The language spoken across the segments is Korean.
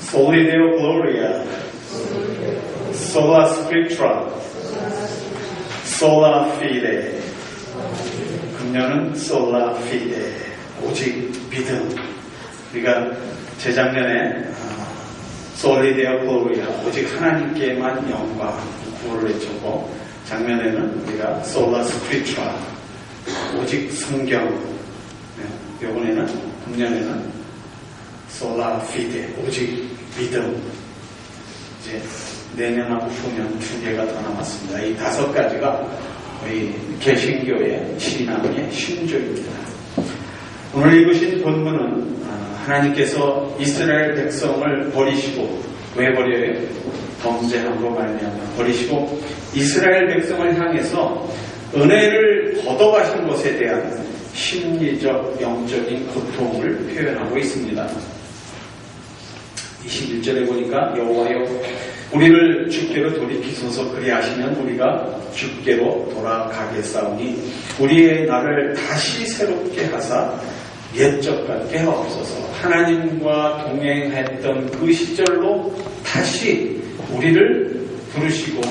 Soli Deo Gloria, Sola Scriptura, Sola Fide. 금년은 Sola Fide, 오직 믿음. 우리가 재작년에 Soli Deo Gloria, 오직 하나님께만 영광 구호를 외쳤고, 작년에는 우리가 Sola Scriptura, 오직 성경. 이번에는 금년에는 Sola Fide, 오직 믿음. 이제 내년하고 후년 2개가 더 남았습니다. 이 5가지가 우리 개신교의 신앙의 신조입니다. 오늘 읽으신 본문은 하나님께서 이스라엘 백성을 버리시고, 왜 버려요? 범죄함으로 말미암아 버리시고 이스라엘 백성을 향해서 은혜를 걷어가신 것에 대한 심리적, 영적인 고통을 표현하고 있습니다. 21절에 보니까 여호와여 우리를 주께로 돌이키소서, 그리하시면 우리가 주께로 돌아가겠사오니 우리의 날을 다시 새롭게 하사 옛적 같게 하옵소서. 하나님과 동행했던 그 시절로 다시 우리를 부르시고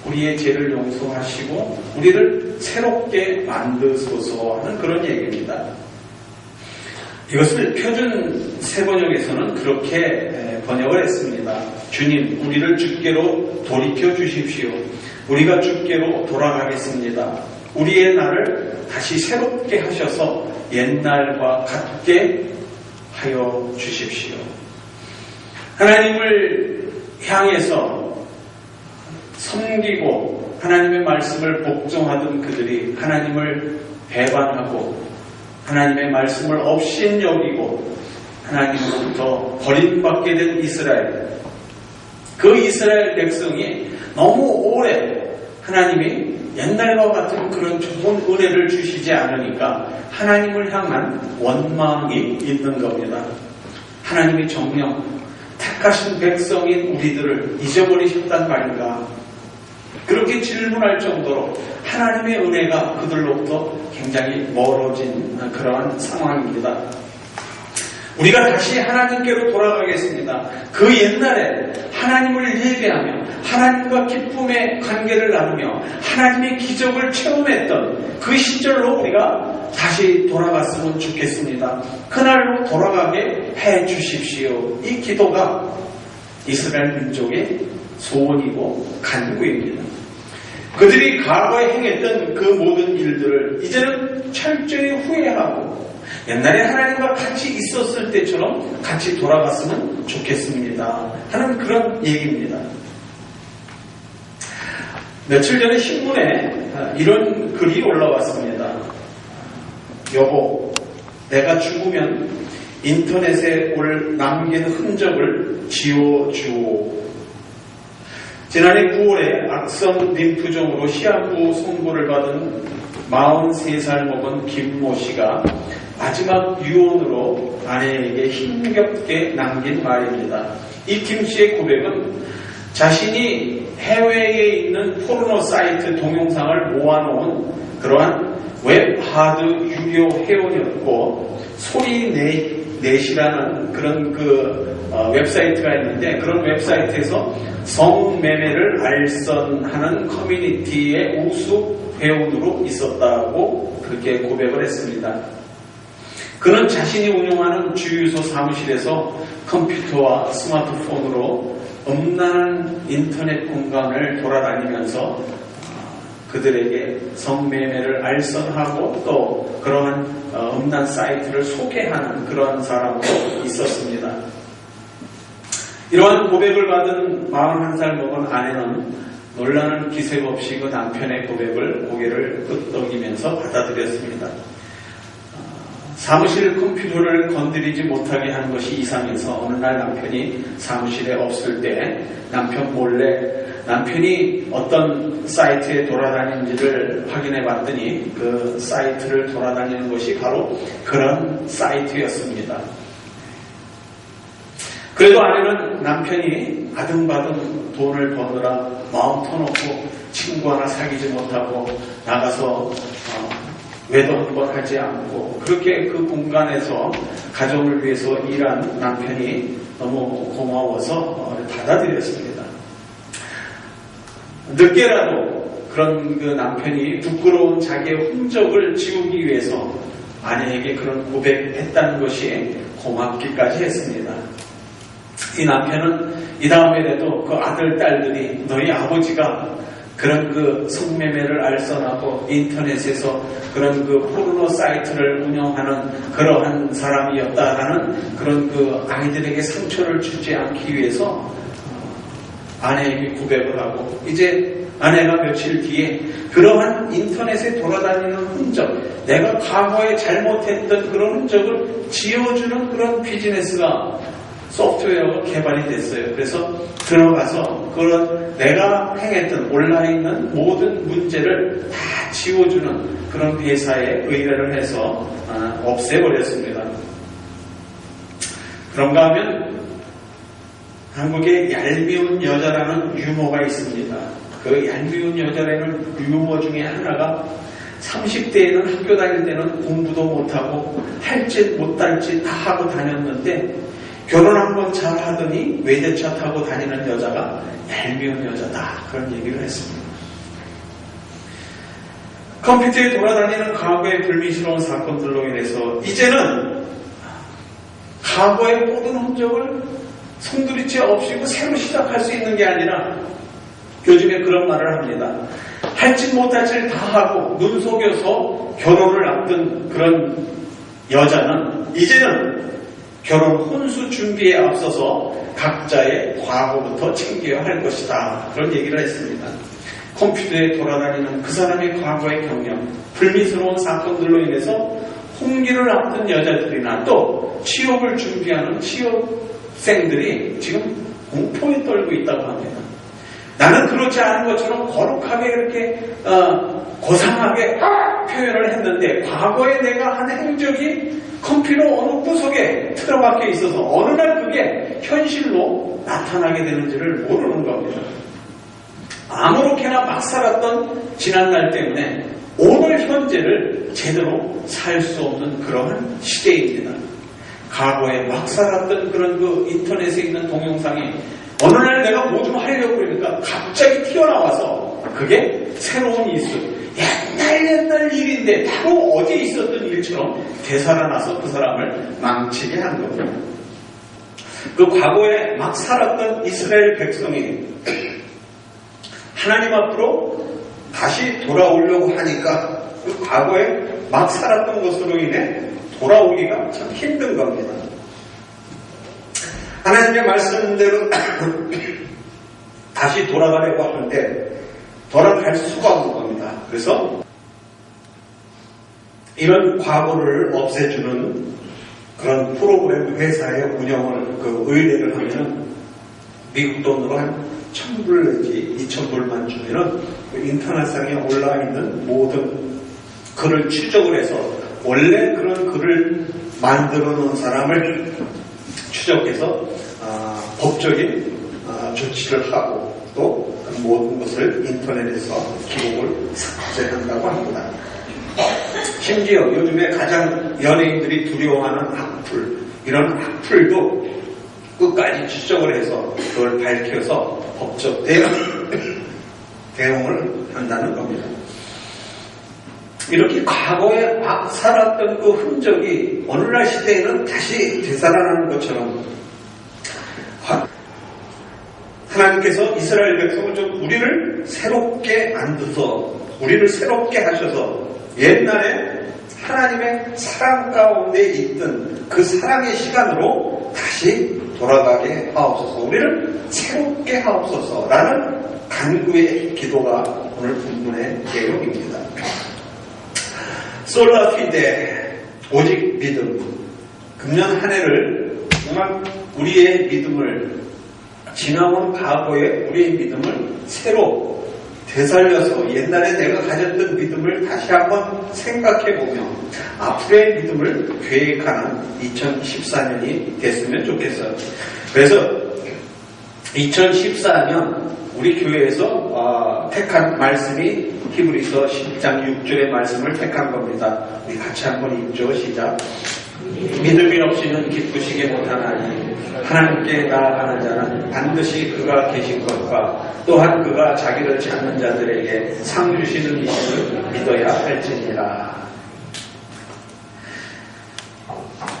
우리의 죄를 용서하시고 우리를 새롭게 만드소서 하는 그런 얘기입니다. 이것을 표준 세번역에서는 그렇게 번역을 했습니다. 주님, 우리를 주께로 돌이켜 주십시오. 우리가 주께로 돌아가겠습니다. 우리의 날을 다시 새롭게 하셔서 옛날과 같게 하여 주십시오. 하나님을 향해서 섬기고 하나님의 말씀을 복종하던 그들이 하나님을 배반하고 하나님의 말씀을 업신여기고 하나님으로부터 버림받게 된 이스라엘, 그 이스라엘 백성이 너무 오래 하나님이 옛날과 같은 그런 좋은 은혜를 주시지 않으니까 하나님을 향한 원망이 있는 겁니다. 하나님이 정녕 택하신 백성인 우리들을 잊어버리셨단 말인가, 그렇게 질문할 정도로 하나님의 은혜가 그들로부터 굉장히 멀어진 그러한 상황입니다. 우리가 다시 하나님께로 돌아가겠습니다. 그 옛날에 하나님을 예배하며 하나님과 기쁨의 관계를 나누며 하나님의 기적을 체험했던 그 시절로 우리가 다시 돌아갔으면 좋겠습니다. 그날로 돌아가게 해 주십시오. 이 기도가 이스라엘 민족의 소원이고 간구입니다. 그들이 과거에 행했던 그 모든 일들을 이제는 철저히 후회하고 옛날에 하나님과 같이 있었을 때처럼 같이 돌아갔으면 좋겠습니다 하는 그런 얘기입니다. 며칠 전에 신문에 이런 글이 올라왔습니다. 여보, 내가 죽으면 인터넷에 남긴 흔적을 지워주오. 지난해 9월에 악성 림프종으로 시한부 송부를 받은 43살 먹은 김모 씨가 마지막 유언으로 아내에게 힘겹게 남긴 말입니다. 이 김 씨의 고백은 자신이 해외에 있는 포르노 사이트 동영상을 모아놓은 그러한 웹하드 유료 회원이었고 소리넷이라는 그런 웹사이트가 있는데 그런 웹사이트에서 성매매를 알선하는 커뮤니티의 우수 회원으로 있었다고 그렇게 고백을 했습니다. 그는 자신이 운영하는 주유소 사무실에서 컴퓨터와 스마트폰으로 음란한 인터넷 공간을 돌아다니면서 그들에게 성매매를 알선하고 또 그러한 음란 사이트를 소개하는 그런 사람으로 있었습니다. 이러한 고백을 받은 41살 먹은 아내는 놀라는 기색 없이 그 남편의 고백을 고개를 끄덕이면서 받아들였습니다. 사무실 컴퓨터를 건드리지 못하게 한 것이 이상해서 어느 날 남편이 사무실에 없을 때 남편 몰래 남편이 어떤 사이트에 돌아다니는지를 확인해 봤더니 그 사이트를 돌아다니는 것이 바로 그런 사이트였습니다. 그래도 아내는 남편이 아등바등 돈을 버느라 마음 터놓고 친구 하나 사귀지 못하고 나가서 외도 한번 하지 않고 그렇게 그 공간에서 가정을 위해서 일한 남편이 너무 고마워서 받아들였습니다. 늦게라도 그런 그 남편이 부끄러운 자기의 흔적을 지우기 위해서 아내에게 그런 고백했다는 것이 고맙기까지 했습니다. 이 남편은 이 다음에라도 그 아들, 딸들이 너희 아버지가 그런 그 성매매를 알선하고 인터넷에서 그런 그 포르노 사이트를 운영하는 그러한 사람이었다라는 그런 그 아이들에게 상처를 주지 않기 위해서 아내에게 고백을 하고 이제 아내가 며칠 뒤에 그러한 인터넷에 돌아다니는 흔적, 내가 과거에 잘못했던 그런 흔적을 지워주는 그런 비즈니스가 소프트웨어가 개발이 됐어요. 그래서 들어가서 그런 내가 행했던 온라인은 모든 문제를 다 지워주는 그런 회사에 의뢰를 해서 없애버렸습니다. 그런가 하면 한국의 얄미운 여자라는 유머가 있습니다. 그 얄미운 여자라는 유머 중에 하나가 30대에는 학교 다닐 때는 공부도 못하고 할 짓 못할 짓 다 하고 다녔는데 결혼 한번 잘 하더니 외제차 타고 다니는 여자가 얄미운 여자다. 그런 얘기를 했습니다. 컴퓨터에 돌아다니는 과거의 불미스러운 사건들로 인해서 이제는 과거의 모든 흔적을 송두리째 없이고 새로 시작할 수 있는 게 아니라 요즘에 그런 말을 합니다. 할 짓 못할 짓 다 하고 눈 속여서 결혼을 앞둔 그런 여자는 이제는 결혼 혼수 준비에 앞서서 각자의 과거부터 챙겨야 할 것이다. 그런 얘기를 했습니다. 컴퓨터에 돌아다니는 그 사람의 과거의 경험, 불미스러운 사건들로 인해서 홍기를 앞둔 여자들이나 또 취업을 준비하는 취업생들이 지금 공포에 떨고 있다고 합니다. 나는 그렇지 않은 것처럼 거룩하게 이렇게 고상하게 표현을 했는데 과거에 내가 한 행적이 컴퓨터 어느 구석에 틀어박혀 있어서 어느 날 그게 현실로 나타나게 되는지를 모르는 겁니다. 아무렇게나 막 살았던 지난날 때문에 오늘 현재를 제대로 살 수 없는 그러한 시대입니다. 과거에 막 살았던 그런 그 인터넷에 있는 동영상이 어느 날 내가 뭐 좀 하려고 그러니까 갑자기 튀어나와서 그게 새로운 이슈, 옛날 일인데 바로 어제 있었던 일처럼 되살아나서 그 사람을 망치게 한 겁니다. 그 과거에 막 살았던 이스라엘 백성이 하나님 앞으로 다시 돌아오려고 하니까 그 과거에 막 살았던 것으로 인해 돌아오기가 참 힘든 겁니다. 하나님의 말씀대로 다시 돌아가려고 하는데 돌아갈 수가 없는 겁니다. 그래서 이런 과거를 없애주는 그런 프로그램 회사의 운영을 의뢰를 하면은 미국 돈으로 한 1,000불 내지 2,000불만 주면은 인터넷상에 올라와 있는 모든 글을 추적을 해서 원래 그런 글을 만들어 놓은 사람을 추적해서 법적인 조치를 하고 또 모든 것을 인터넷에서 기록을 삭제한다고 합니다. 심지어 요즘에 가장 연예인들이 두려워하는 악플, 이런 악플도 끝까지 추적을 해서 그걸 밝혀서 법적 대응을 한다는 겁니다. 이렇게 과거에 막 살았던 그 흔적이 오늘날 시대에는 다시 되살아나는 것처럼 하나님께서 이스라엘 백성을 좀 우리를 새롭게 만드서 우리를 새롭게 하셔서 옛날에 하나님의 사랑 가운데 있던 그 사랑의 시간으로 다시 돌아가게 하옵소서, 우리를 새롭게 하옵소서라는 간구의 기도가 오늘 본문의 내용입니다. 솔라 피데, 오직 믿음. 금년 한 해를 정말 우리의 믿음을, 지나온 과거의 우리의 믿음을 새로 되살려서 옛날에 내가 가졌던 믿음을 다시 한번 생각해보며 앞으로의 믿음을 계획하는 2014년이 됐으면 좋겠어요. 그래서 2014년 우리 교회에서 택한 말씀이 히브리서 10장 6절의 말씀을 택한 겁니다. 우리 같이 한번 읽죠. 시작. 믿음이 없이는 기쁘시게 못하나니 하나님께 나아가는 자는 반드시 그가 계신 것과 또한 그가 자기를 찾는 자들에게 상 주시는 이심을 믿어야 할지니라.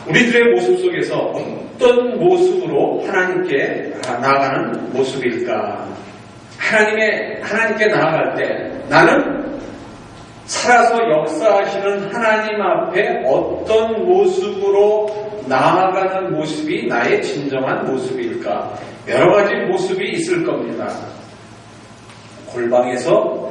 우리들의 모습 속에서 어떤 모습으로 하나님께 나아가는 모습일까? 하나님께 나아갈 때 나는 살아서 역사하시는 하나님 앞에 어떤 모습으로 나아가는 모습이 나의 진정한 모습일까? 여러 가지 모습이 있을 겁니다. 골방에서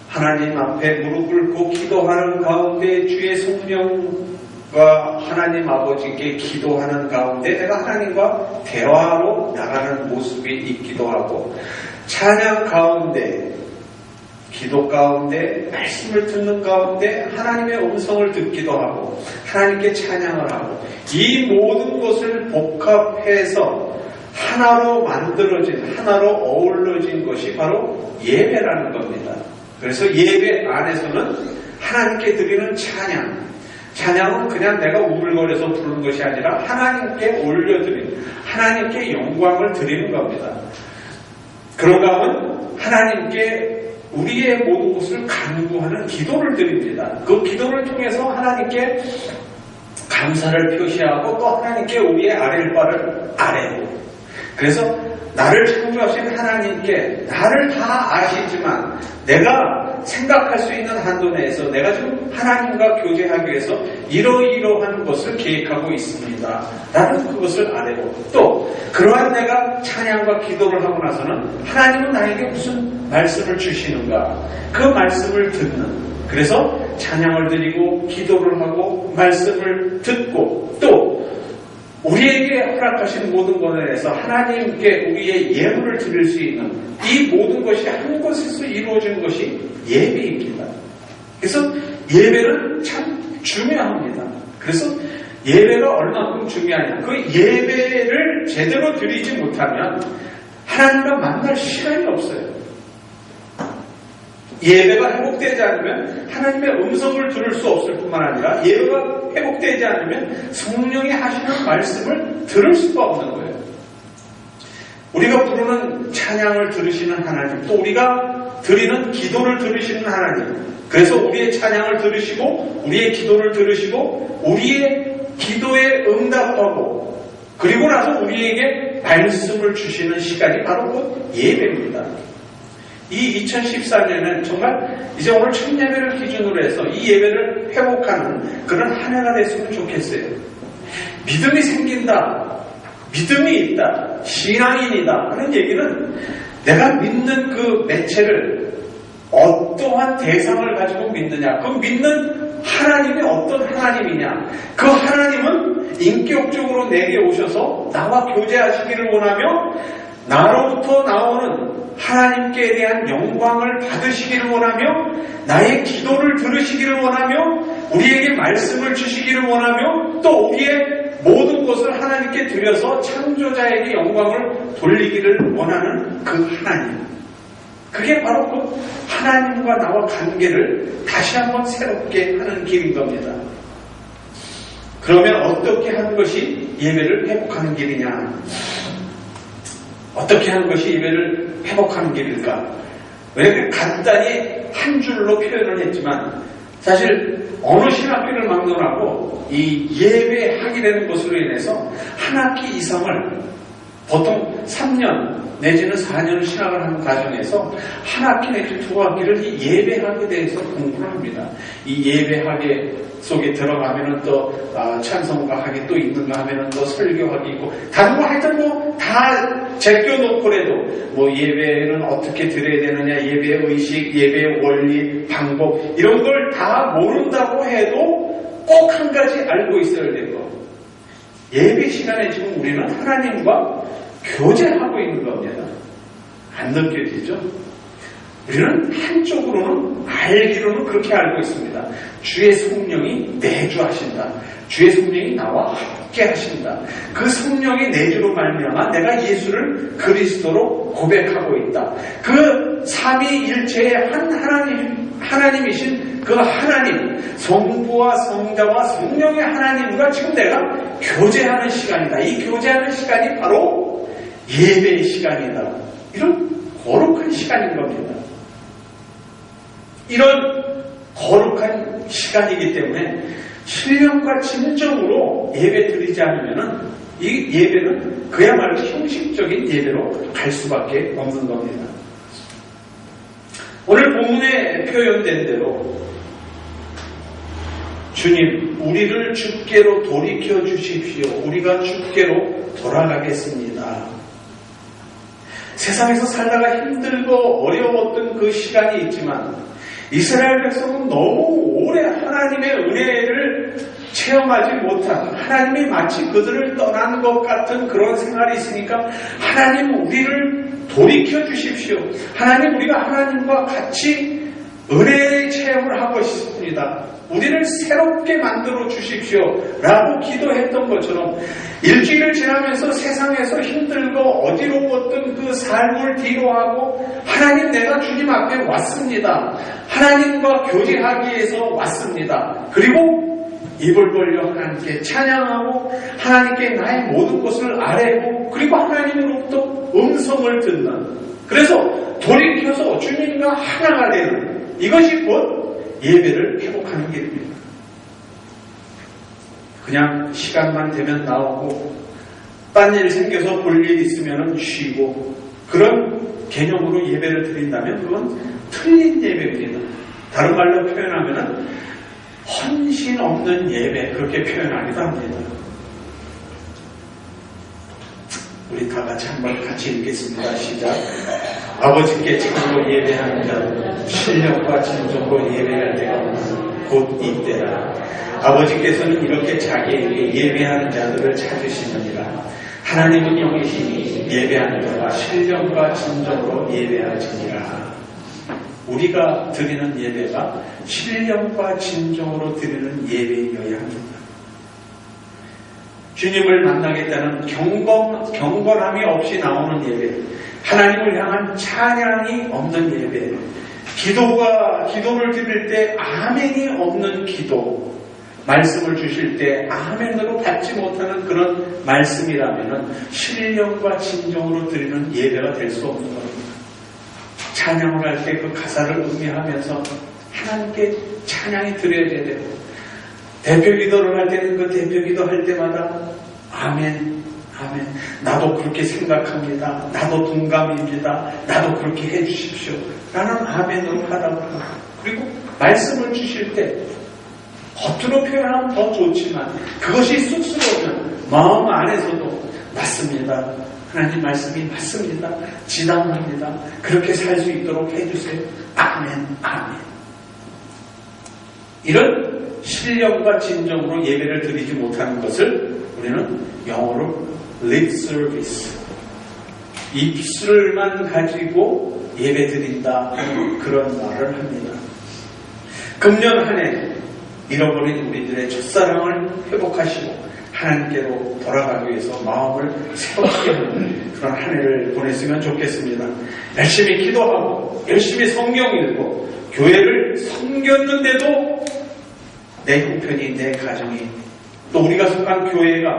하나님 앞에 무릎 꿇고 기도하는 가운데 주의 성령과 하나님 아버지께 기도하는 가운데 내가 하나님과 대화로 나가는 모습이 있기도 하고, 찬양 가운데, 기도 가운데, 말씀을 듣는 가운데 하나님의 음성을 듣기도 하고 하나님께 찬양을 하고, 이 모든 것을 복합해서 하나로 만들어진, 하나로 어우러진 것이 바로 예배라는 겁니다. 그래서 예배 안에서는 하나님께 드리는 찬양은 그냥 내가 우물거려서 부르는 것이 아니라 하나님께 올려드리는, 하나님께 영광을 드리는 겁니다. 그런가 하면 하나님께 우리의 모든 것을 간구하는 기도를 드립니다. 그 기도를 통해서 하나님께 감사를 표시하고 또 하나님께 우리의 아랠 바를 아뢰고, 그래서 나를 창조하신 하나님께 나를 다 아시지만 내가 생각할 수 있는 한도 내에서 내가 지금 하나님과 교제하기 위해서 이러이러한 것을 계획하고 있습니다 라는 그것을 아뢰고, 또 그러한 내가 찬양과 기도를 하고 나서는 하나님은 나에게 무슨 말씀을 주시는가, 그 말씀을 듣는, 그래서 찬양을 드리고 기도를 하고 말씀을 듣고, 또 우리에게 허락하신 모든 것에서 하나님께 우리의 예물을 드릴 수 있는 이 모든 것이 한 곳에서 이루어지는 것이 예배입니다. 그래서 예배는 참 중요합니다. 그래서 예배가 얼마큼 중요하냐, 그 예배를 제대로 드리지 못하면 하나님과 만날 시간이 없어요. 예배가 회복되지 않으면 하나님의 음성을 들을 수 없을 뿐만 아니라 예배가 회복되지 않으면 성령이 하시는 말씀을 들을 수가 없는 거예요. 우리가 부르는 찬양을 들으시는 하나님, 또 우리가 드리는 기도를 들으시는 하나님, 그래서 우리의 찬양을 들으시고 우리의 기도를 들으시고 우리의 기도에 응답하고 그리고 나서 우리에게 말씀을 주시는 시간이 바로 그 예배입니다. 이 2014년은 정말 이제 오늘 첫 예배를 기준으로 해서 이 예배를 회복하는 그런 한 해가 됐으면 좋겠어요. 믿음이 생긴다, 믿음이 있다, 신앙인이다 하는 얘기는 내가 믿는 그 매체를 어떠한 대상을 가지고 믿느냐, 그 믿는 하나님이 어떤 하나님이냐, 그 하나님은 인격적으로 내게 오셔서 나와 교제하시기를 원하며 나로부터 나오는 하나님께 대한 영광을 받으시기를 원하며 나의 기도를 들으시기를 원하며 우리에게 말씀을 주시기를 원하며 또 우리의 모든 것을 하나님께 드려서 창조자에게 영광을 돌리기를 원하는 그 하나님, 그게 바로 그 하나님과 나와 관계를 다시 한번 새롭게 하는 길인 겁니다. 그러면 어떻게 하는 것이 예배를 회복하는 길이냐, 어떻게 하는 것이 예배를 회복하는 길일까? 왜 간단히 한 줄로 표현을 했지만 사실 어느 신학기를 막론하고 이 예배하게 되는 것으로 인해서 한 학기 이상을 보통 3년 내지는 4년 신학을 하는 과정에서 한 학기 내지 두 학기를 이 예배학에 대해서 공부를 합니다. 이 예배학에 속에 들어가면은 또 찬송가 학이 또 있는가 하면은 또 설교학이 있고 다른 거 하여튼 뭐 다 제껴놓고라도 뭐 예배는 어떻게 드려야 되느냐, 예배의 의식, 예배의 원리, 방법 이런 걸 다 모른다고 해도 꼭 한 가지 알고 있어야 되고, 예배 시간에 지금 우리는 하나님과 교제하고 있는 겁니다. 안 느껴지죠? 우리는 한쪽으로는 알기로는 그렇게 알고 있습니다. 주의 성령이 내주하신다. 주의 성령이 나와 함께 하신다. 그 성령의 내주로 말미암아 내가 예수를 그리스도로 고백하고 있다. 그 삼위일체의 한 하나님이신 그 하나님, 성부와 성자와 성령의 하나님과 지금 내가 교제하는 시간이다. 이 교제하는 시간이 바로 예배의 시간이다. 이런 거룩한 시간인 겁니다. 이런 거룩한 시간이기 때문에 신령과 진정으로 예배 드리지 않으면 이 예배는 그야말로 형식적인 예배로 갈 수밖에 없는 겁니다. 오늘 본문에 표현된 대로 주님, 우리를 주께로 돌이켜 주십시오. 우리가 주께로 돌아가겠습니다. 세상에서 살다가 힘들고 어려웠던 그 시간이 있지만 이스라엘 백성은 너무 오래 하나님의 은혜를 체험하지 못한, 하나님이 마치 그들을 떠난 것 같은 그런 생활이 있으니까 하나님 우리를 돌이켜 주십시오. 하나님 우리가 하나님과 같이 은혜의 체험을 하고 싶습니다. 우리를 새롭게 만들어 주십시오 라고 기도했던 것처럼 일주일을 지나면서 세상에서 힘들고 어지러웠던 그 삶을 뒤로하고 하나님 내가 주님 앞에 왔습니다. 하나님과 교제하기 위해서 왔습니다. 그리고 입을 벌려 하나님께 찬양하고 하나님께 나의 모든 것을 아뢰고 그리고 하나님으로부터 음성을 듣는, 그래서 돌이켜서 주님과 하나가 되는, 이것이 곧 예배를 회복하는 길입니다. 그냥 시간만 되면 나오고 딴 일 생겨서 볼 일 있으면 쉬고 그런 개념으로 예배를 드린다면 그건 틀린 예배입니다. 다른 말로 표현하면 헌신 없는 예배, 그렇게 표현하기도 합니다. 우리 다 같이 한번 같이 읽겠습니다. 시작. 아버지께 참으로 예배하는 자는 신령과 진정으로 예배할 때가 곧 이때라. 아버지께서는 이렇게 자기에게 예배하는 자들을 찾으시느니라. 하나님은 영이시니 예배하는 자가 신령과 진정으로 예배하시니라. 우리가 드리는 예배가 신령과 진정으로 드리는 예배여야 합니다. 주님을 만나겠다는 경건함이 없이 나오는 예배, 하나님을 향한 찬양이 없는 예배, 기도를 드릴 때 아멘이 없는 기도, 말씀을 주실 때 아멘으로 받지 못하는 그런 말씀이라면 신령과 진정으로 드리는 예배가 될 수 없는 겁니다. 찬양을 할 때 그 가사를 음미하면서 하나님께 찬양이 드려야 되고, 대표 기도를 할 때는 그 대표 기도 할 때마다 아멘, 아멘, 나도 그렇게 생각합니다. 나도 동감입니다. 나도 그렇게 해주십시오 라는 아멘으로 하라고 합니다. 그리고 말씀을 주실 때 겉으로 표현하면 더 좋지만 그것이 쑥스러우면 마음 안에서도 맞습니다. 하나님 말씀이 맞습니다. 지당합니다. 그렇게 살 수 있도록 해주세요. 아멘, 아멘. 이런 신령과 진정으로 예배를 드리지 못하는 것을 우리는 영어로 lip service, 입술만 가지고 예배 드린다 하는 그런 말을 합니다. 금년 한 해 잃어버린 우리들의 첫사랑을 회복하시고 하나님께로 돌아가기 위해서 마음을 새롭게 하는 그런 한 해를 보냈으면 좋겠습니다. 열심히 기도하고 열심히 성경 읽고 교회를 섬겼는데도 내 형편이, 내 가정이, 또 우리가 속한 교회가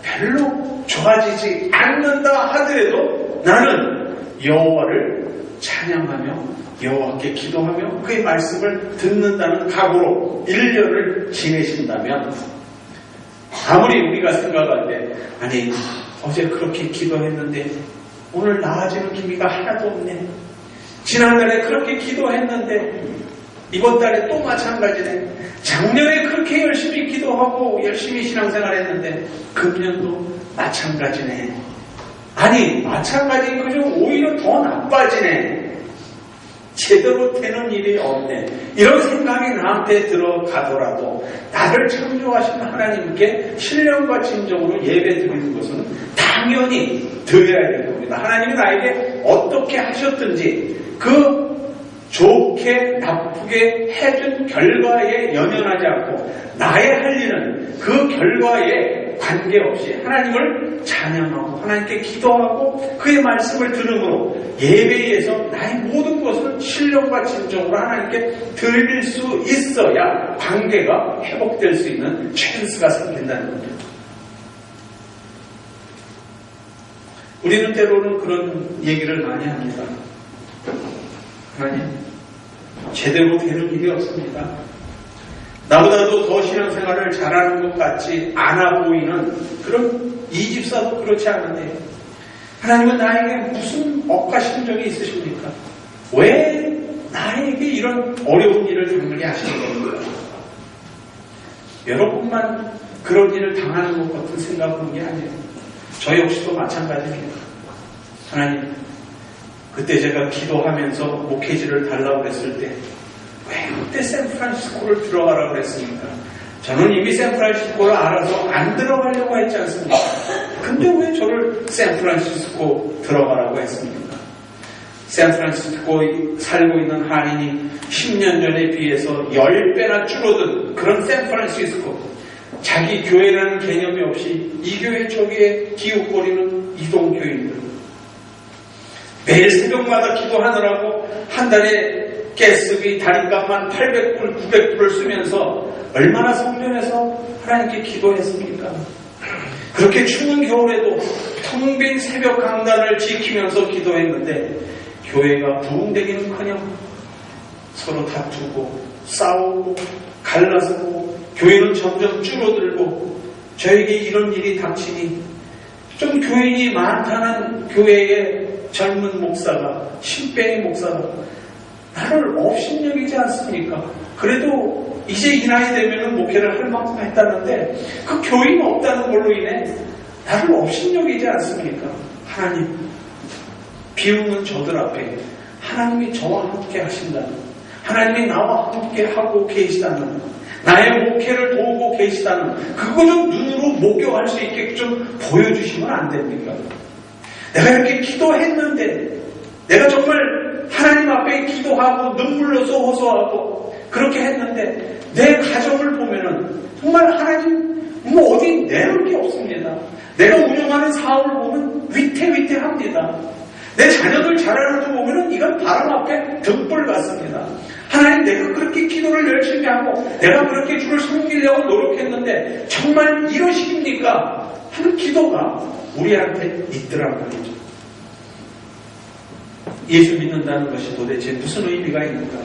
별로 좋아지지 않는다 하더라도 나는 여호와를 찬양하며 여호와께 기도하며 그의 말씀을 듣는다는 각오로 1년을 지내신다면, 아무리 우리가 생각할 때 아니 어제 그렇게 기도했는데 오늘 나아지는 기미가 하나도 없네, 지난달에 그렇게 기도했는데 이번 달에 또 마찬가지네, 작년에 그렇게 열심히 기도하고 열심히 신앙생활 했는데 금년도 마찬가지네, 아니 마찬가지인 그중 오히려 더 나빠지네, 제대로 되는 일이 없네, 이런 생각이 나한테 들어가더라도 나를 창조하신 하나님께 신령과 진정으로 예배 드리는 것은 당연히 드려야 될 겁니다. 하나님이 나에게 어떻게 하셨든지 그 좋게 나쁘게 해준 결과에 연연하지 않고 나의 할 일은 그 결과에 관계없이 하나님을 찬양하고 하나님께 기도하고 그의 말씀을 들음으로 예배에서 나의 모든 것을 신령과 진정으로 하나님께 드릴 수 있어야 관계가 회복될 수 있는 찬스가 생긴다는 겁니다. 우리는 때로는 그런 얘기를 많이 합니다. 하나님, 제대로 되는 일이 없습니다. 나보다도 더 신앙생활을 잘하는 것 같지 않아 보이는 그런 이 집사도 그렇지 않은데 하나님은 나에게 무슨 억까 심정이 있으십니까? 왜 나에게 이런 어려운 일을 당하게 하시는 겁니까? 여러분만 그런 일을 당하는 것 같은 생각하는 게 아니에요. 저 역시도 마찬가지입니다. 하나님, 그때 제가 기도하면서 목회지를 달라고 했을 때 왜 그때 샌프란시스코를 들어가라고 했습니까? 저는 이미 샌프란시스코를 알아서 안 들어가려고 했지 않습니까? 근데 왜 저를 샌프란시스코 들어가라고 했습니까? 샌프란시스코에 살고 있는 한인이 10년 전에 비해서 10배나 줄어든 그런 샌프란시스코, 자기 교회라는 개념이 없이 이 교회 저 교회에 기웃거리는 이동교인들, 매일 새벽마다 기도하느라고 한 달에 가스비 달인값만 800불, 900불을 쓰면서 얼마나 성전에서 하나님께 기도했습니까? 그렇게 추운 겨울에도 텅 빈 새벽 강단을 지키면서 기도했는데 교회가 부흥되기는커녕 서로 다투고 싸우고 갈라서고 교회는 점점 줄어들고 저에게 이런 일이 닥치니 좀 교인이 많다는 교회의 젊은 목사가, 신병의 목사가 나를 업신여기지 않습니까? 그래도 이제 이 나이 되면 목회를 할 만큼 했다는데 그 교인 없다는 걸로 인해 나를 업신여기지 않습니까? 하나님, 비웃는 저들 앞에 하나님이 저와 함께 하신다는, 하나님이 나와 함께 하고 계시다는, 나의 목회를 도우고 계시다는 그거 좀 눈으로 목격할 수 있게 좀 보여주시면 안 됩니까? 내가 이렇게 기도했는데 내가 정말 하나님 앞에 기도하고 눈물로서 호소하고 그렇게 했는데 내 가정을 보면은 정말 하나님 뭐 어디 내놓을 게 없습니다. 내가 운영하는 사업을 보면 위태위태합니다. 내 자녀들 자라는 거 보면은 이건 바람 앞에 등불 같습니다. 하나님, 내가 그렇게 기도를 열심히 하고 내가 그렇게 주를 섬기려고 노력했는데 정말 이러십니까? 하는 기도가 우리한테 있더란 말이죠. 예수 믿는다는 것이 도대체 무슨 의미가 있는가?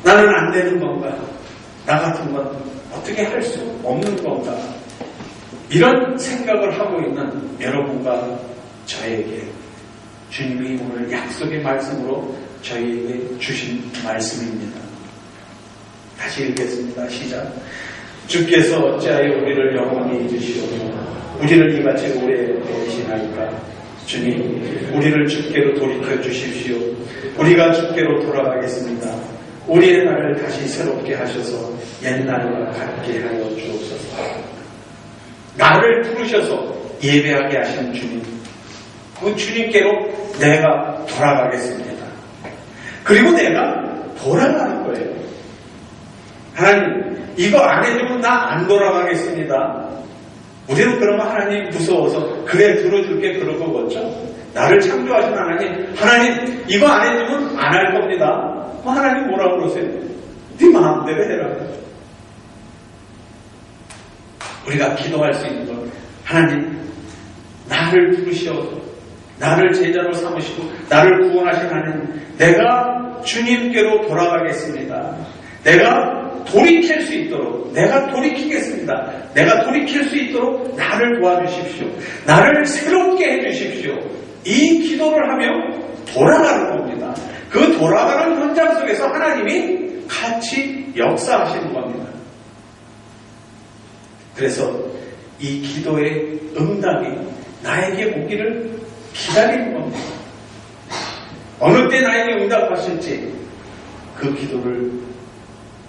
나는 안 되는 건가? 나 같은 건 어떻게 할 수 없는 건가? 이런 생각을 하고 있는 여러분과 저에게 주님이 오늘 약속의 말씀으로 저희에게 주신 말씀입니다. 다시 읽겠습니다. 시작. 주께서 어찌하여 우리를 영원히 잊으시오며 우리를 이같이 오래 배신하니까 주님, 우리를 주께로 돌이켜 주십시오. 우리가 주께로 돌아가겠습니다. 우리의 날을 다시 새롭게 하셔서 옛날과 같게 하여 주옵소서. 나를 부르셔서 예배하게 하신 주님, 그 주님께로 내가 돌아가겠습니다. 그리고 내가 돌아가는 거예요. 하나님, 이거 안 해주면 나 안 돌아가겠습니다. 우리는 그러면 하나님 무서워서 그래 들어줄게 그런 거겠죠. 나를 창조하신 하나님, 하나님 이거 안 해주면 안 할 겁니다. 하나님 뭐라고 그러세요? 네 마음대로 해라. 우리가 기도할 수 있는 건 하나님 나를 부르셔서 나를 제자로 삼으시고 나를 구원하신 하나님, 내가 주님께로 돌아가겠습니다. 내가 돌이킬 수 있도록 내가 돌이키겠습니다. 내가 돌이킬 수 있도록 나를 도와주십시오. 나를 새롭게 해주십시오. 이 기도를 하며 돌아가는 겁니다. 그 돌아가는 현장 속에서 하나님이 같이 역사하시는 겁니다. 그래서 이 기도의 응답이 나에게 오기를 기다리는 겁니다. 어느 때 나에게 응답하실지 그 기도를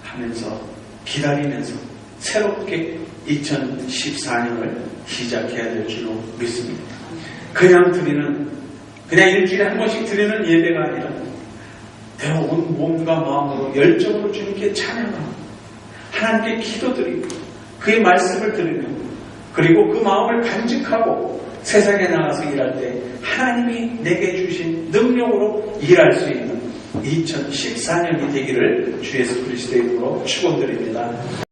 하면서 기다리면서 새롭게 2014년을 시작해야 될 줄로 믿습니다. 그냥 일주일에 한 번씩 드리는 예배가 아니라 내가 온 몸과 마음으로 열정으로 주님께 찬양하고 하나님께 기도드리고 그의 말씀을 들으며 그리고 그 마음을 간직하고 세상에 나가서 일할 때 하나님이 내게 주신 능력으로 일할 수 있는 2014년이 되기를 주 예수 그리스도의 이름으로 축원드립니다.